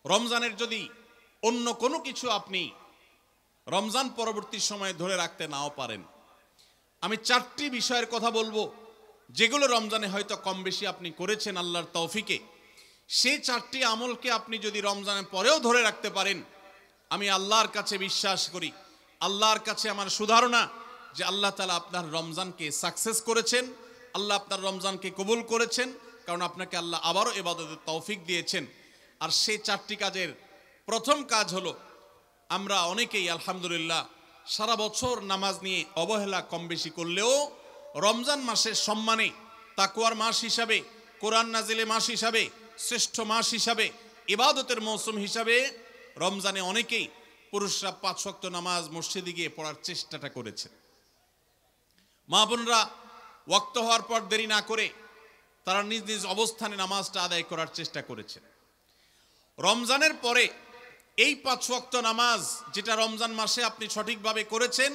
রমজানের যদি অন্য কোনো কিছু আপনি রমজান পরবর্তী সময়ে ধরে রাখতে নাও পারেন, আমি 4টি বিষয়ের কথা বলবো যেগুলো রমজানে হয়তো কম বেশি আপনি করেছেন আল্লাহর তৌফিকে। সেই 4টি আমলকে আপনি যদি রমজানের পরেও ধরে রাখতে পারেন, আমি আল্লাহর কাছে বিশ্বাস করি, আল্লাহর কাছে আমার সুধারণা যে আল্লাহ তাআলা আপনার রমজানকে সাকসেস করেছেন, আল্লাহ আপনার রমজানকে কবুল করেছেন, কারণ আপনাকে আল্লাহ আবারও ইবাদতের তৌফিক দিয়েছেন। আর সেই 4টি কাজের প্রথম কাজ হলো, আমরা অনেকেই আলহামদুলিল্লাহ সারা বছর নামাজ নিয়ে অবহেলা কম বেশি করলেও রমজান মাসের সম্মানে, তাকওয়ার মাস হিসাবে, কোরআন নাজিলের মাস হিসাবে, শ্রেষ্ঠ মাস হিসাবে, ইবাদতের মৌসুম হিসাবে রমজানে অনেকেই পুরুষরা 5 ওয়াক্ত নামাজ মসজিদে গিয়ে পড়ার চেষ্টাটা করেছে। মা বোনরা ওয়াক্ত হওয়ার পর দেরি না করে তারা নিজ নিজ অবস্থানে নামাজটা আদায় করার চেষ্টা করেছে। রমজানের পরে এই 5 ওয়াক্ত নামাজ যেটা রমজান মাসে আপনি সঠিকভাবে করেছেন,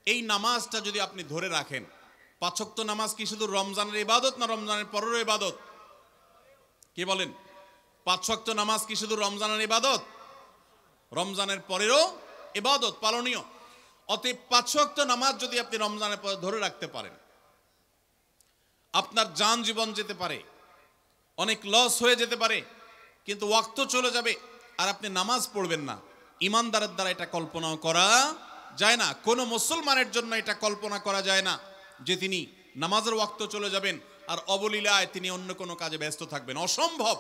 এই নামাজটা যদি আপনি ধরে রাখেন, 5 ওয়াক্ত নামাজ কি শুধু রমজানের ইবাদত না রমজানের পরেরও ইবাদত? কি বলেন? 5 ওয়াক্ত নামাজ কি শুধু রমজানের ইবাদত? রমজানের পরেরও ইবাদত, পালনীয়। অতএব 5 ওয়াক্ত নামাজ যদি আপনি রমজানের পরে ধরে রাখতে পারেন, আপনার জান জীবন যেতে পারে, অনেক লস হয়ে যেতে পারে, কিন্তু ওয়াক্ত চলে যাবে আর আপনি নামাজ পড়বেন না। ইমানদারের দ্বারা এটা কল্পনাও করা যায় না, কোনো মুসলমানের জন্য এটা কল্পনা করা যায় না যে তিনি নামাজের ওয়াক্ত চলে যাবেন আর অবলীলায় তিনি অন্য কোনো কাজে ব্যস্ত থাকবেন, অসম্ভব।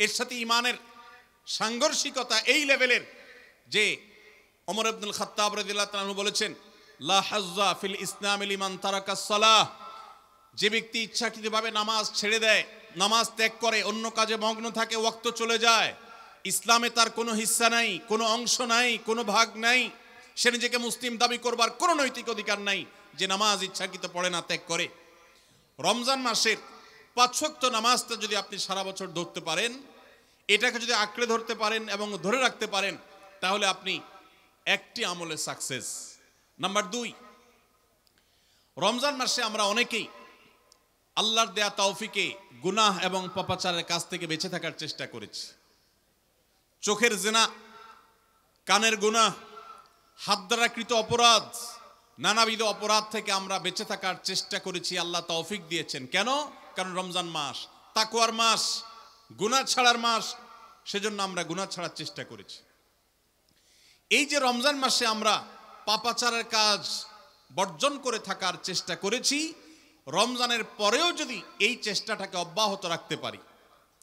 এর সাথে ইমানের সাংঘর্ষিকতা এই লেভেলের যে ওমর ইবনুল খাত্তাব রাদিয়াল্লাহু তাআলা বলেছেন, লা হাজ্জা ফিল ইসলামি লিমান তারাকাস সালাহ, যে ব্যক্তি ইচ্ছাকৃতভাবে নামাজ ছেড়ে দেয়, নামাজ ত্যাগ করে, অন্য কাজে মগ্ন থাকে, ওয়াক্ত চলে যায়, ইসলামে তার কোনো হিস্সা নাই, কোনো অংশ নাই, কোনো ভাগ নাই, সে নিজেকে মুসলিম দাবি করবার কোনো নৈতিক অধিকার নাই যে নামাজ ইচ্ছাকৃত পড়ে না, ত্যাগ করে। রমজান মাসের 5 ওয়াক্ত নামাজটা যদি আপনি সারা বছর ধরতে পারেন, এটাকে যদি আঁকড়ে ধরতে পারেন এবং ধরে রাখতে পারেন, তাহলে আপনি একটি আমলে সাকসেস। নাম্বার 2, রমজান মাসে আমরা অনেকেই আল্লাহর দেয়া তৌফিকে গুনাহ এবং পাপাচারের কাছ থেকে বেঁচে থাকার চেষ্টা করেছি। চোখের জিনা, কানের গুনাহ, হাত দ্বারা কৃত অপরাধ, নানাবিধ অপরাধ থেকে আমরা বেঁচে থাকার চেষ্টা করেছি। আল্লাহ তৌফিক দিয়েছেন। কেন? কারণ রমজান মাস তাকওয়ার মাস, গুনাহ ছাড়ার মাস, সেজন্য আমরা গুনাহ ছাড়ার চেষ্টা করেছি। এই যে রমজান মাসে আমরা পাপাচারের কাজ বর্জন করে থাকার চেষ্টা করেছি, রমজানের পরেও যদি এই চেষ্টাটাকে অব্যাহত রাখতে পারি,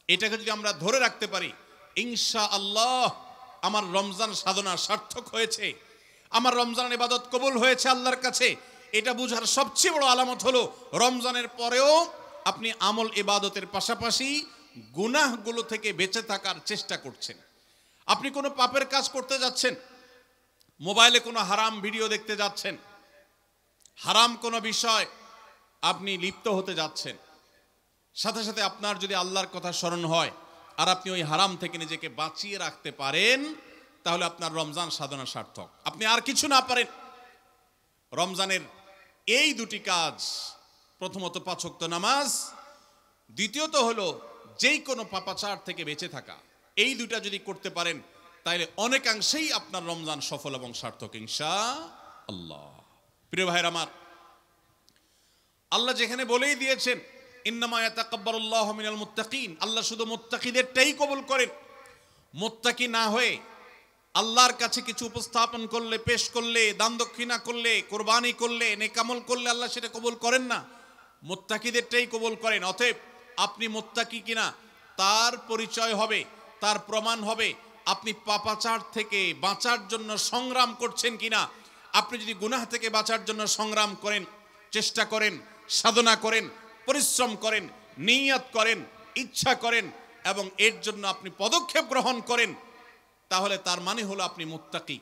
এটাকে যদি আমরা ধরে রাখতে পারি, ইনশাআল্লাহ আমার রমজান সাধনা সার্থক হয়েছে, আমার রমজানের ইবাদত কবুল হয়েছে আল্লাহর কাছে। এটা বুঝার সবচেয়ে বড় আলামত হলো রমজানের পরেও আপনি আমল ইবাদতের পাশাপাশি গুনাহগুলো থেকে বেঁচে থাকার চেষ্টা করছেন। আপনি কোনো পাপের কাজ করতে যাচ্ছেন, মোবাইলে কোনো হারাম ভিডিও দেখতে যাচ্ছেন, হারাম কোনো বিষয় আপনি লিপ্ত হতে যাচ্ছেন, সাথে সাথে আপনার যদি আল্লাহর কথা স্মরণ হয় আর আপনি ওই হারাম থেকে নিজেকে বাঁচিয়ে রাখতে পারেন, তাহলে আপনার রমজান সাধনা সার্থক। আপনি আর কিছু না পারেন, রমজানের এই 2টি কাজ, প্রথমত 5 ওয়াক্ত নামাজ, দ্বিতীয়ত হলো যেই কোনো পাপাচার থেকে বেঁচে থাকা, এই 2টা যদি করতে পারেন তাহলে অনেকাংশেই আপনার রমজান সফল এবং সার্থক ইনশাআল্লাহ। প্রিয় ভাইরা আমার, আল্লাহ যেখানে বলেই দিয়েছেন ইন্নামা ইয়াতাকাব্বারুল্লাহু মিনাল মুত্তাকিন, আল্লাহ শুধু মুত্তাকিদেরটাই কবুল করেন। মুত্তাকি না হয়ে আল্লাহর কাছে কিছু উপস্থাপন করলে, পেশ করলে, দান দক্ষিণা করলে, কোরবানি করলে, নেক আমল করলে আল্লাহ সেটা কবুল করেন না, মুত্তাকিদেরটাই কবুল করেন। অতএব আপনি মুত্তাকি কিনা তার পরিচয় হবে, তার প্রমাণ হবে আপনি পাপাচার থেকে বাঁচার জন্য সংগ্রাম করছেন কিনা। আপনি যদি গুনাহ থেকে বাঁচার জন্য সংগ্রাম করেন, চেষ্টা করেন, সাধনা করেন, পরিশ্রম করেন, নিয়ত করেন, ইচ্ছা করেন এবং এর জন্য আপনি পদক্ষেপ গ্রহণ করেন, তাহলে তার মানে হলো আপনি মুত্তাকি।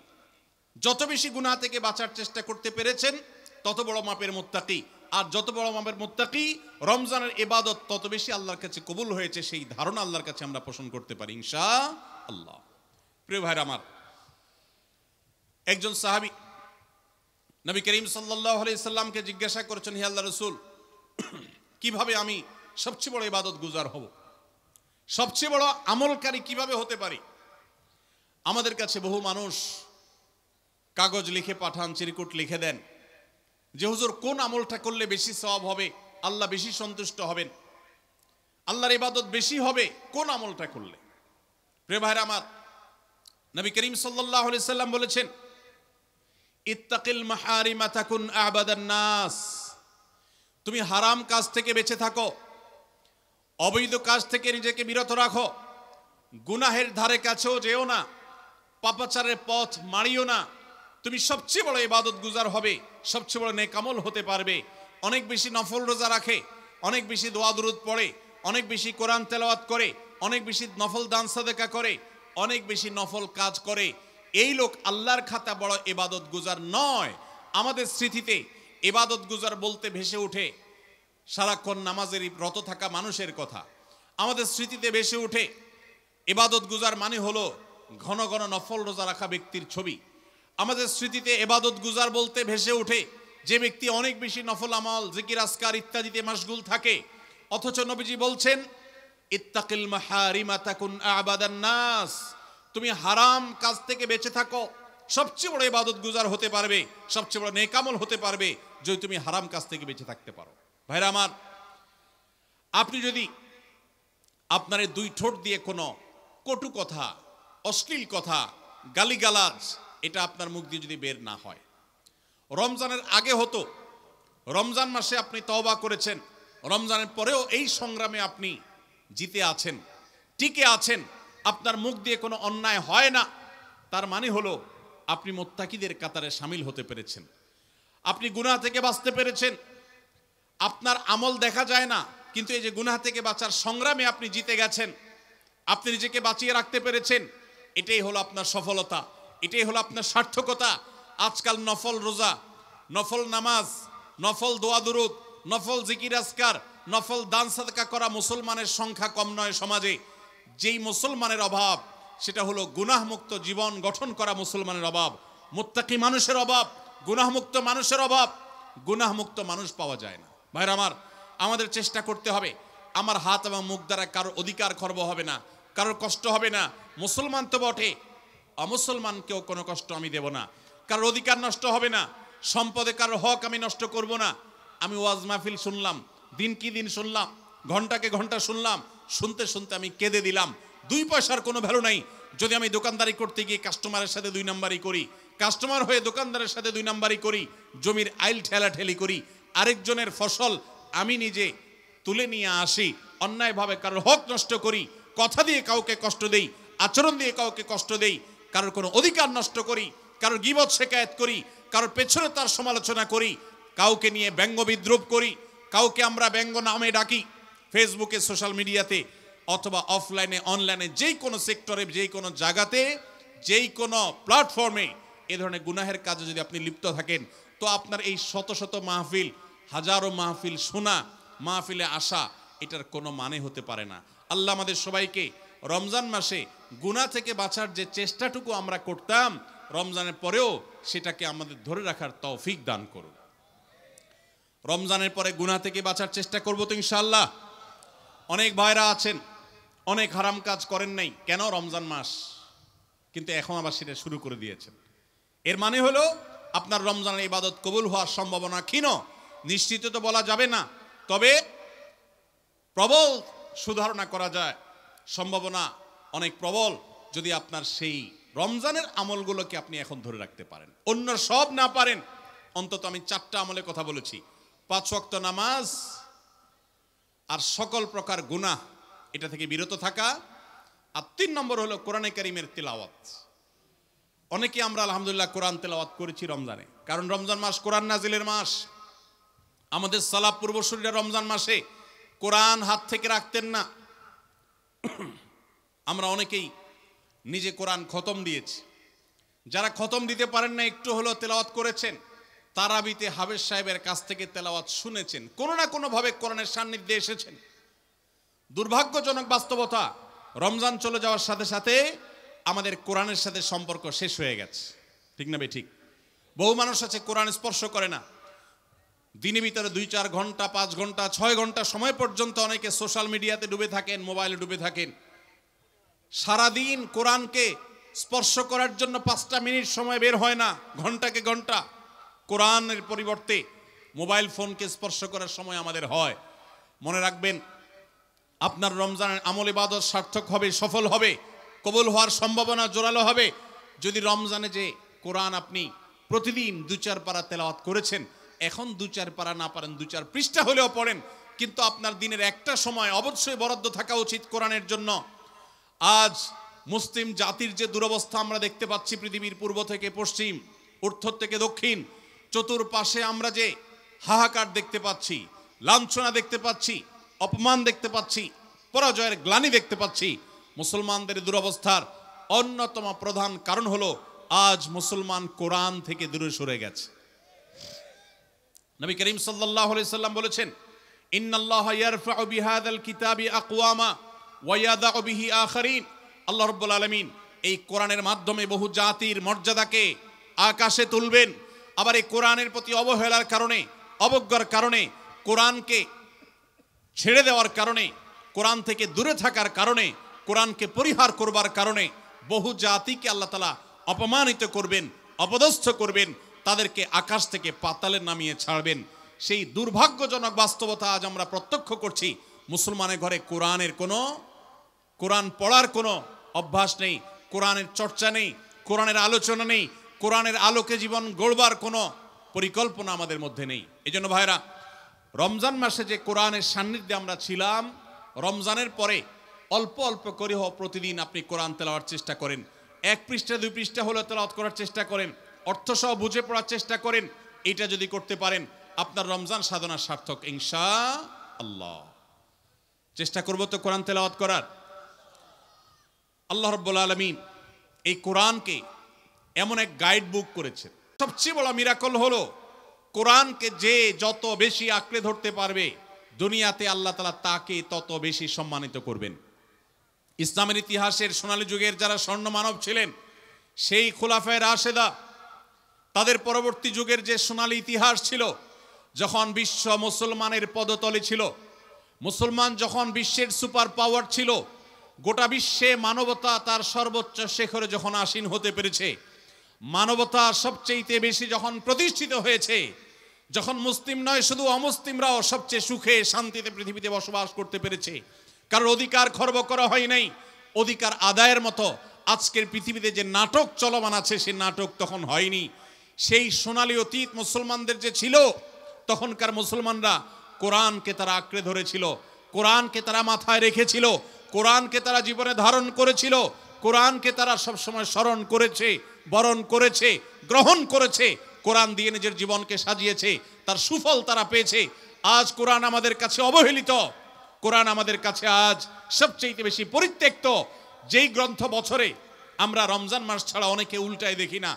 যত বেশি গুনাহ থেকে বাঁচার চেষ্টা করতে পেরেছেন তত বড় মাপের মুত্তাকি, আর যত বড় মাপের মুত্তাকি রমজানের ইবাদত তত বেশি আল্লাহর কাছে কবুল হয়েছে, সেই ধারণা আল্লাহর কাছে আমরা পোষণ করতে পারি ইনশাআল্লাহ। প্রিয় ভাইরা আমার, একজন সাহাবী নবী করিম সাল্লাল্লাহু আলাইহি সাল্লামকে জিজ্ঞাসা করেছেন, হে আল্লাহর রাসূল, কিভাবে আমি সবচেয়ে বড় ইবাদত গুজার হব, সবচেয়ে বড় আমলকারী কিভাবে হতে পারি? আমাদের কাছে বহু মানুষ কাগজ লিখে পাঠান, চিরকুট লিখে দেন যে হুজুর কোন আমলটা করলে বেশি সওয়াব হবে, আল্লাহ বেশি সন্তুষ্ট হবেন, আল্লাহর ইবাদত বেশি হবে কোন আমলটা করলে। প্রিয় ভাইরা আমার, নবী করিম সাল্লাল্লাহু আলাইহি সাল্লাম বলেছেন, ইত্তাকিল মাহারিমা তাকুন আবাদান নাস। তুমি হারাম কাজ থেকে বেঁচে থাকো, অবৈধ কাজ থেকে নিজেকে বিরত রাখো, গুনাহের ধারে কাছেও যেও না, পাপাচারের পথ মারিও না। তুমি সবচেয়ে বড় ইবাদত গুজার হবে, সবচেয়ে বড় নেক আমল হতে পারবে। অনেক বেশি নফল রোজা রাখে, অনেক বেশি দোয়া দুরূদ পড়ে, অনেক বেশি কোরআন তেলাওয়াত করে, অনেক বেশি নফল দান সাদেকা করে, অনেক বেশি নফল কাজ করে, এই লোক আল্লাহর খাতা বড় ইবাদত গুজার নয়। আমাদের স্মৃতিতে ইবাদত গুজার বলতে ভেসে ওঠে সারাক্ষণ নামাজেরই রত থাকা মানুষের কথা। আমাদের স্মৃতিতে ভেসে ওঠে ইবাদত গুজার মানে হলো ঘন ঘন নফল রোজা রাখা ব্যক্তির ছবি। আমাদের স্মৃতিতে ইবাদত গুজার বলতে ভেসে ওঠে যে ব্যক্তি অনেক বেশি নফল আমল, জিকির, আজকার ইত্যাদিতে মাশগুল থাকে। অথচ নবীজি বলছেন, ইত্তাকিল মাহারিমা তাকুন আবাদান নাস। তুমি হারাম কাজ থেকে বেঁচে থাকো, সবচেয়ে বড় ইবাদত গুজার হতে পারবে, সবচেয়ে বড় নেক আমল হতে পারবে যদি তুমি হারাম কাজ থেকে বেঁচে থাকতে পারো। ভাইরা আমার, আপনি যদি আপনার এই দুই ঠোঁট দিয়ে কোনো কটু কথা, অশ্লীল কথা, গালিগালাজ এটা আপনার মুখ দিয়ে যদি বের না হয়, রমজানের আগে হতো, রমজান মাসে আপনি তওবা করেছেন, রমজানের পরেও এই সংগ্রামে আপনি জিতে আছেন, টিকে আছেন, আপনার মুখ দিয়ে কোনো অন্যায় হয় না, তার মানে হলো আপনি মুত্তাকিদের কাতারে শামিল হতে পেরেছেন, আপনি গুনাহ থেকে বাঁচতে পেরেছেন। আপনার আমল দেখা যায় না, কিন্তু এই যে গুনাহ থেকে বাঁচার সংগ্রামে আপনি জিতে গেছেন, আপনি নিজেকে বাঁচিয়ে রাখতে পেরেছেন, এটাই হলো আপনার সফলতা, এটাই হলো আপনার সার্থকতা। আজকাল নফল রোজা, নফল নামাজ, নফল দোয়া দুরূদ, নফল জিকির আজকার, নফল দান সাদকা করা মুসলমানের সংখ্যা কম নয় সমাজে। যেই মুসলমানের অভাব সেটা হলো গুনাহমুক্ত জীবন গঠন করা মুসলমানের অভাব, মুত্তাকি মানুষের অভাব, গুনাহমুক্ত মানুষের অভাব। গুনাহমুক্ত মানুষ পাওয়া যায় না। ভাইরা আমার, আমাদের চেষ্টা করতে হবে আমার হাত এবং মুখ দ্বারা কারোর অধিকার খর্ব হবে না, কারোর কষ্ট হবে না। মুসলমান তো বটে, অমুসলমানকেও কোনো কষ্ট আমি দেব না, কারোর অধিকার নষ্ট হবে না, সম্পদে কারোর হক আমি নষ্ট করব না। আমি ওয়াজ মাহফিল শুনলাম, দিন কি দিন শুনলাম, ঘন্টাকে ঘন্টা শুনলাম, শুনতে শুনতে আমি কেঁদে দিলাম। 2 পয়সার কোনো ভ্যালু নাই যদি আমি দোকানদারি করতে গিয়ে কাস্টমারের সাথে 2 নাম্বারি করি, কাস্টমার হয়ে দোকানদারের সাথে 2 নাম্বারি করি, জমির আইল ঠেলাঠেলি করি, আরেকজনের ফসল আমি নিজে তুলে নিয়ে আসি, অন্যায়ভাবে কারোর হক নষ্ট করি, কথা দিয়ে কাউকে কষ্ট দেই, আচরণ দিয়ে কাউকে কষ্ট দেই, কারোর কোনো অধিকার নষ্ট করি, কারোর গীবত শিকায়েত করি, কারোর পেছনে তার সমালোচনা করি, কাউকে নিয়ে ব্যঙ্গ বিদ্রুপ করি, কাউকে আমরা ব্যঙ্গ নামে ডাকি, ফেসবুকে, সোশ্যাল মিডিয়াতে অথবা অফলাইনে অনলাইনে যেই কোনো সেক্টরে, যেই কোনো জায়গাতে, যেই কোনো প্ল্যাটফর্মে এ ধরনের গুনাহের কাজে যদি আপনি লিপ্ত থাকেন, তো আপনার এই শত শত মাহফিল, হাজারো মাহফিল শোনা, মাহফিলে আসা, এটার কোনো মানে হতে পারে না। আল্লাহ আমাদের সবাইকে রমজান মাসে গুনাহ থেকে বাঁচার যে চেষ্টাটুকু আমরা করতাম, রমজানের পরেও সেটাকে আমাদের ধরে রাখার তৌফিক দান করুন। রমজানের পরে গুনাহ থেকে বাঁচার চেষ্টা করব তো ইনশাআল্লাহ। অনেক ভাইরা আছেন অনেক হারাম কাজ করেন নাই, কেন? রমজান মাস, কিন্তু এখন আবার সেটা শুরু করে দিয়েছেন। এর মানে হলো আপনার রমজানের ইবাদত কবুল হওয়ার সম্ভাবনা ক্ষীণ। নিশ্চিত তো বলা যাবে না, তবে প্রবল সুধারণা করা যায়, সম্ভাবনা অনেক প্রবল যদি আপনার সেই রমজানের আমলগুলোকে আপনি এখন ধরে রাখতে পারেন। অন্য সব না পারেন, অন্তত আমি 4টা আমলের কথা বলেছি, 5 ওয়াক্ত নামাজ আর সকল প্রকার গুনাহ এটা থেকে বিরত থাকা, আর 3 নম্বর হলো কোরআনে কারীমের তিলাওয়াত। অনেকে আমরা আলহামদুলিল্লাহ কোরআন তেলাওয়াত করেছি রমজানে, কারণ রমজান মাস কোরআন নাজিলের মাস। আমাদের সালাফ পূর্বসূরীরা রমজান মাসে কোরআন হাত থেকে রাখতেন না। আমরা অনেকেই নিজে কোরআন খতম দিয়েছি, যারা খতম দিতে পারেন না একটু হলো তেলাওয়াত করেছেন, তারাবিতে হাফেজ সাহেবের কাছ থেকে তেলাওয়াত শুনেছেন, কোনো না কোনো ভাবে কোরআনের সান্নিধ্যে এসেছেন। দুর্ভাগ্যজনক বাস্তবতা, রমজান চলে যাওয়ার সাথে সাথে আমাদের কোরআনের সাথে সম্পর্ক শেষ হয়ে গেছে, ঠিক না? ঠিক। বহু মানুষ আছে কোরআন স্পর্শ করে না, দিনের ভিতরে 2-4 ঘন্টা, 5 ঘন্টা, 6 ঘন্টা সময় পর্যন্ত অনেকে সোশ্যাল মিডিয়াতে ডুবে থাকেন, মোবাইলে ডুবে থাকেন। সারাদিন কোরআনকে স্পর্শ করার জন্য 5টা মিনিট সময় বের হয় না, ঘন্টাকে ঘন্টা। কোরআনের পরিবর্তে মোবাইল ফোনকে স্পর্শ করার সময় আমাদের হয়। মনে রাখবেন, আপনার রমজানের আমল ইবাদত সার্থক হবে, সফল হবে, কবুল হওয়ার সম্ভাবনা জোরালো হবে যদি রমজানে যে কোরআন আপনি প্রতিদিন 2-4 পারা তেলাওয়াত করেছেন, এখন 2-4 পারা না পারেন 2-4 পৃষ্ঠা হলেও পড়েন, কিন্তু আপনার দিনের একটা সময় অবশ্যই বরাদ্দ থাকা উচিত কোরআনের জন্য। আজ মুসলিম জাতির যে দুরবস্থা আমরা দেখতে পাচ্ছি, পৃথিবীর পূর্ব থেকে পশ্চিম, উত্তর থেকে দক্ষিণ, চতুর্পাশে আমরা যে হাহাকার দেখতে পাচ্ছি, লাঞ্ছনা দেখতে পাচ্ছি, অপমান দেখতে পাচ্ছি, পরাজয়ের গ্লানি দেখতে পাচ্ছি, মুসলমানদের দুরবস্থার অন্যতম প্রধান কারণ হলো আজ মুসলমান কোরআন থেকে দূরে সরে গেছে। নবী করিম সাল্লাল্লাহু আলাইহি সাল্লাম বলেছেন, ইন্নাল্লাহা ইয়ারফাউ বিহাযাল কিতাবি আকওয়ামা ওয়া ইয়াদাউ বিহি আখারিন। আল্লাহ রাব্বুল আলামিন এই কোরআনের মাধ্যমে বহু জাতির মর্যাদাকে আকাশে তুলবেন। আবার এই কোরআনের প্রতি অবহেলার কারণে, অবজ্ঞার কারণে, কোরআনকে ছেড়ে দেওয়ার কারণে, কোরআন থেকে দূরে থাকার কারণে, কোরআনকে পরিহার করবার কারণে বহু জাতিকে আল্লাহ তাআলা অপমানিত করবেন, অপদস্থ করবেন, তাদেরকে আকাশ থেকে পাতালে নামিয়ে ছাড়বেন। সেই দুর্ভাগ্যজনক বাস্তবতা আজ আমরা প্রত্যক্ষ করছি। মুসলমানের ঘরে কোরআন পড়ার কোনো অভ্যাস নেই, কোরআনের চর্চা নেই, কোরআনের আলোচনা নেই, কোরআনের আলোকে জীবন গড়বার কোনো পরিকল্পনা আমাদের মধ্যে নেই। এজন্য ভাইরা, রমজান মাসে যে কোরআনের সান্নিধ্যে আমরা ছিলাম, রমজানের পরে অল্প অল্প করে হোক প্রতিদিন আপনি কোরআন তেলাওয়ার চেষ্টা করেন। 1 পৃষ্ঠা 2 পৃষ্ঠা হলে তেলাওয়াত করার চেষ্টা করেন, অর্থসহ বুঝে পড়ার চেষ্টা করেন। এটা যদি করতে পারেন আপনার রমজান সাধনা সার্থক ইনশাআল্লাহ। চেষ্টা করব তো কোরআন তেলাওয়াত করার। আল্লাহ রাব্বুল আলামিন এই কোরআনকে এমন এক গাইড বুক করেছেন। সবচেয়ে বড় মিরাকল হলো কোরআনকে যে যত বেশি আঁকড়ে ধরতে পারবে, দুনিয়াতে আল্লাহ তাআলা তাকে তত বেশি সম্মানিত করবেন। ইসলামের ইতিহাসের সোনালী যুগের যারা স্বর্ণ মানব ছিলেন, সেই খুলাফায়ে রাশেদা, তাদের পরবর্তী যুগের যে সোনালী ইতিহাস ছিল, যখন বিশ্ব মুসলমানের পদতলে ছিল, মুসলমান যখন বিশ্বের সুপার পাওয়ার ছিল, গোটা বিশ্বে মানবতা তার সর্বোচ্চ শিখরে যখন আসীন হতে পেরেছে, মানবতা সবচেয়ে বেশি যখন প্রতিষ্ঠিত হয়েছে, যখন মুসলিম নয় শুধু অমুসলিমরাও সবচেয়ে সুখে শান্তিতে পৃথিবীতে বসবাস করতে পেরেছে, কারণ অধিকার খর্ব করা হয় নাই, অধিকার আদায়ের মতো আজকের পৃথিবীতে যে নাটক চলমান আছে সে নাটক তখন হয়নি। সেই সোনালী অতীত মুসলমানদের যে ছিল, তখনকার মুসলমানরা কোরআনকে তারা আঁকড়ে ধরেছিল, কোরআনকে তারা মাথায় রেখেছিল, কোরআনকে তারা জীবনে ধারণ করেছিল, কোরআনকে তারা সবসময় স্মরণ করেছে, বরণ করেছে, গ্রহণ করেছে, কোরআন দিয়ে নিজের জীবনকে সাজিয়েছে, তার সুফল তারা পেয়েছে। আজ কোরআন আমাদের কাছে অবহেলিত, কোরআন আমাদের কাছে আজ সবচেয়ে বেশি পরিত্যক্ত। যেই গ্রন্থ বছরে আমরা রমজান মাস ছাড়া অনেকে উল্টায় দেখি না,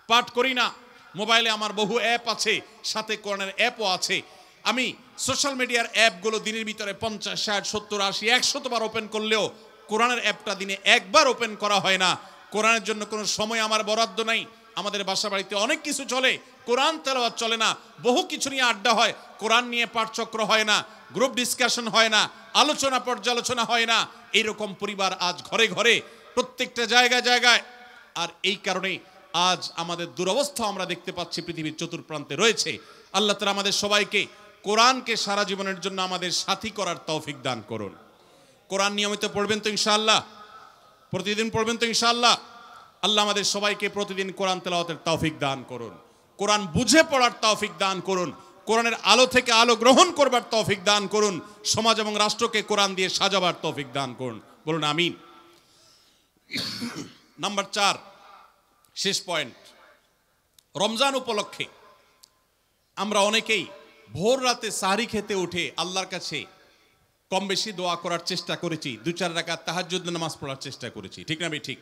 পাঠ করি না। মোবাইলে আমার বহু অ্যাপ আছে, সাথে কোরআনের অ্যাপও আছে। আমি সোশ্যাল মিডিয়ার অ্যাপগুলো দিনের ভিতরে 50, 60, 70, 80, 100 বার ওপেন করলেও কোরআনের অ্যাপটা দিনে একবার ওপেন করা হয় না। কোরআনের জন্য কোনো সময় আমার বরাদ্দ নাই। আমাদের বাসা বাড়িতে অনেক কিছু চলে, কোরআন তেলাওয়াত চলে না। বহু কিছু নিয়ে আড্ডা হয়, কোরআন নিয়ে পাঠচক্র হয় না, গ্রুপ ডিসকাশন হয় না, আলোচনা পর্যালোচনা হয় না। এইরকম পরিবার আজ ঘরে ঘরে, প্রত্যেকটা জায়গায় জায়গায়। আর এই কারণে আজ আমাদের দুরবস্থা আমরা দেখতে পাচ্ছি পৃথিবীর চতুর্প্রান্তে রয়েছে। আল্লাহ তাআলা আমাদের সবাইকে কোরআনকে সারা জীবনের জন্য আমাদের সাথী করার তৌফিক দান করুন। কোরআন নিয়মিত পড়বেন তো ইনশাআল্লাহ, প্রতিদিন পড়বেন তো ইনশাআল্লাহ। আল্লাহ আমাদের সবাইকে প্রতিদিন কোরআন তেলাওয়াতের তৌফিক দান করুন, কোরআন বুঝে পড়ার তৌফিক দান করুন, কোরআনের আলো থেকে আলো গ্রহণ করবার তৌফিক দান করুন, সমাজ এবং রাষ্ট্রকে কোরআন দিয়ে সাজাবার তৌফিক দান করুন। বলুন আমিন। নাম্বার 4, শেষ পয়েন্ট। রমজান উপলক্ষে আমরা অনেকেই ভোর রাতে সাহরি খেতে উঠে আল্লাহর কাছে কম বেশি দোয়া করার চেষ্টা করেছি, 2-4 রাকাত তাহাজ্জুদ নামাজ পড়ার চেষ্টা করেছি, ঠিক না? ঠিক।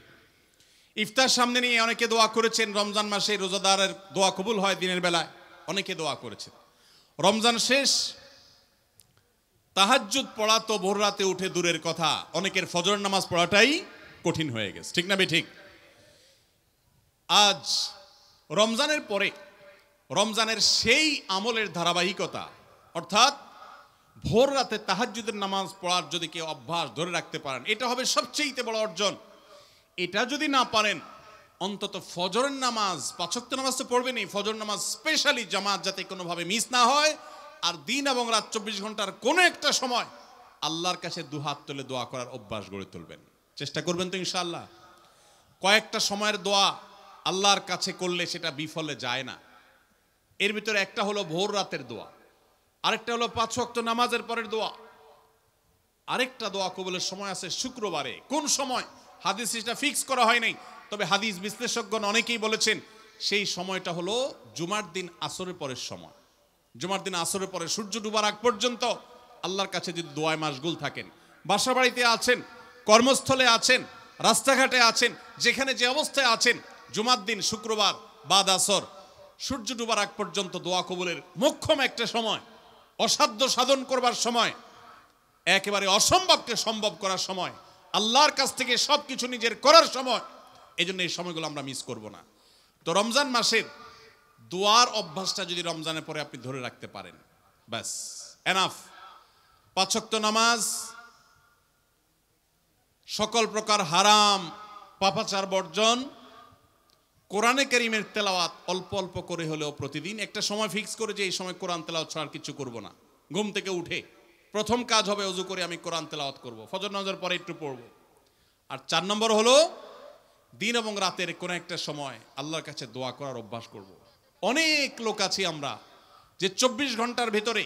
ইফতার সামনে নিয়ে অনেকে দোয়া করেছেন। রমজান মাসে রোজাদারের দোয়া কবুল হয় দিনের বেলায়, অনেকে দোয়া করেছেন। রমজান শেষ, তাহাজ্জুদ পড়া তো ভোর রাতে উঠে দূরের কথা, অনেকের ফজর নামাজ পড়াটাই কঠিন হয়ে গেছে, ঠিক না? ঠিক। আজ রমজানের পরে রমজানের সেই আমলের ধারাবাহিকতা, অর্থাৎ ভোর রাতে তাহাজ্জুদের নামাজ পড়ার যদি কেউ অভ্যাস ধরে রাখতে পারেন, এটা হবে সবচেয়ে বড় অর্জন। এটা যদি না পারেন অন্তত ফজরের নামাজ, 5 ওয়াক্ত নামাজ তো পড়বেনই, ফজর নামাজ স্পেশালি জামাত যাতে কোনোভাবে মিস না হয়। আর দিন এবং রাত 24 ঘন্টার কোনো একটা সময় আল্লাহর কাছে দুহাত তুলে দোয়া করার অভ্যাস গড়ে তুলবেন। চেষ্টা করবেন তো ইনশাআল্লাহ। কয়েকটা সময়ের দোয়া আল্লাহর কাছে করলে সেটা বিফলে যায় না। এর ভিতরে একটা হলো ভোর রাতের দোয়া, আরেকটা হলো 5 ওয়াক্ত নামাজের পরের দোয়া, আরেকটা দোয়া কবুলের সময় আছে শুক্রবারে। কোন সময় হাদিস এটা ফিক্স করা হয় নাই, তবে হাদিস বিশ্লেষকগণ অনেকেই বলেছেন সেই সময়টা হলো জুমার দিন আসরের পরের সময়। জুমার দিন আসরের পরে সূর্য ডুবার আগ পর্যন্ত আল্লাহর কাছে যদি দোয়ায় মাশগুল থাকেন, বাসা বাড়িতে আছেন, কর্মস্থলে আছেন, রাস্তাঘাটে আছেন, যেখানে যে অবস্থায় আছেন, জুমার দিন শুক্রবার বাদ আসর সূর্য ডুবার আগ পর্যন্ত দোয়া কবুলের মোক্ষম একটা সময়, অসাধ্য সাধন করবার সময়, একেবারে অসম্ভবকে সম্ভব করার সময়, আল্লাহর কাছ থেকে সবকিছু নিজের করার সময়। এই জন্য এই সময়গুলো আমরা মিস করব না। তো রমজান মাসের দোয়ার অভ্যাসটা যদি রমজানের পরে আপনি ধরে রাখতে পারেন, ব্যাস এনাফ। 5 ওয়াক্ত নামাজ, সকল প্রকার হারাম পাপাচার বর্জন, কোরআনে কারীমের তেলাওয়াত অল্প অল্প করে হলেও প্রতিদিন একটা সময় ফিক্স করে যে এই সময় কোরআন তেলাওয়াত ছাড়া কিছু করব না। ঘুম থেকে উঠে প্রথম কাজ হবে ওযু করে আমি কোরআন তেলাওয়াত করব, ফজর নামাজের পরে একটু পড়ব। আর 4 নম্বর হলো দিন এবং রাতের কোন একটা সময় আল্লাহর কাছে দোয়া করার অভ্যাস করব। অনেক লোক আছি আমরা যে 24 ঘন্টার ভিতরে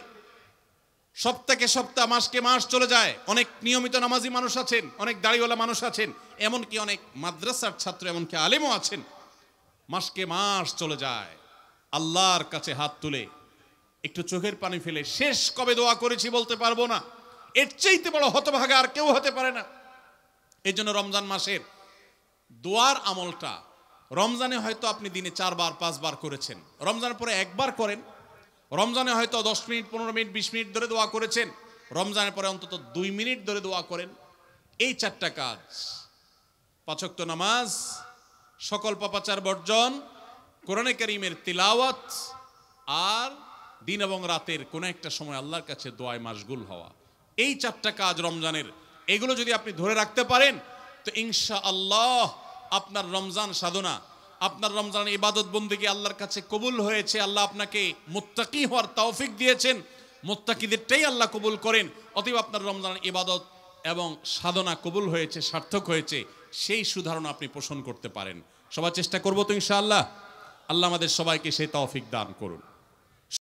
সপ্তাহকে সপ্তাহ, মাসকে মাস চলে যায়। অনেক নিয়মিত নামাজি মানুষ আছেন, অনেক দাড়িওয়ালা মানুষ আছেন, এমনকি অনেক মাদ্রাসার ছাত্র, এমনকি আলেমও আছেন। মাসকে মাস চলে যায়, আল্লাহর কাছে হাত তুলে একটু চোখের পানি ফেলে শেষ কবে দোয়া করেছি বলতে পারবো না। এর চাইতে বড় হতভাগা আর কেউ হতে পারে না। এই জন্য রমজান মাসের দোয়ার আমলটা, রমজানে হয়তো আপনি দিনে 4 বার 5 বার করেছেন, রমজানের পরে একবার করেন। রমজানে হয়তো 10 মিনিট 15 মিনিট 20 মিনিট ধরে দোয়া করেছেন, রমজানের পরে অন্তত 2 মিনিট ধরে দোয়া করেন। এই 4টা কাজ, 5 ওয়াক্ত নামাজ, সকল পাপাচার বর্জন, কোরআনে কারীমের তিলাওয়াত, আর দিন এবং রাতের কোন একটা সময় আল্লাহর কাছে দোয়ায় মাশগুল হওয়া, এই 4টা কাজ রমজানের, এগুলো যদি আপনি ধরে রাখতে পারেন তো ইনশাআল্লাহ আপনার রমজান সাধনা, আপনার রমজানের ইবাদত বন্দেগী আল্লাহর কাছে কবুল হয়েছে। আল্লাহ আপনাকে মুত্তাকি হওয়ার তৌফিক দিয়েছেন, মুত্তাকিদেরটাই আল্লাহ কবুল করেন। অতএব আপনার রমজানের ইবাদত এবং সাধনা কবুল হয়েছে, সার্থক হয়েছে, সেই সুধারণা আপনি পোষণ করতে পারেন। সবাই চেষ্টা করবো তো ইনশাআল্লাহ। আল্লাহ আমাদের সবাইকে সেই তৌফিক দান করুন।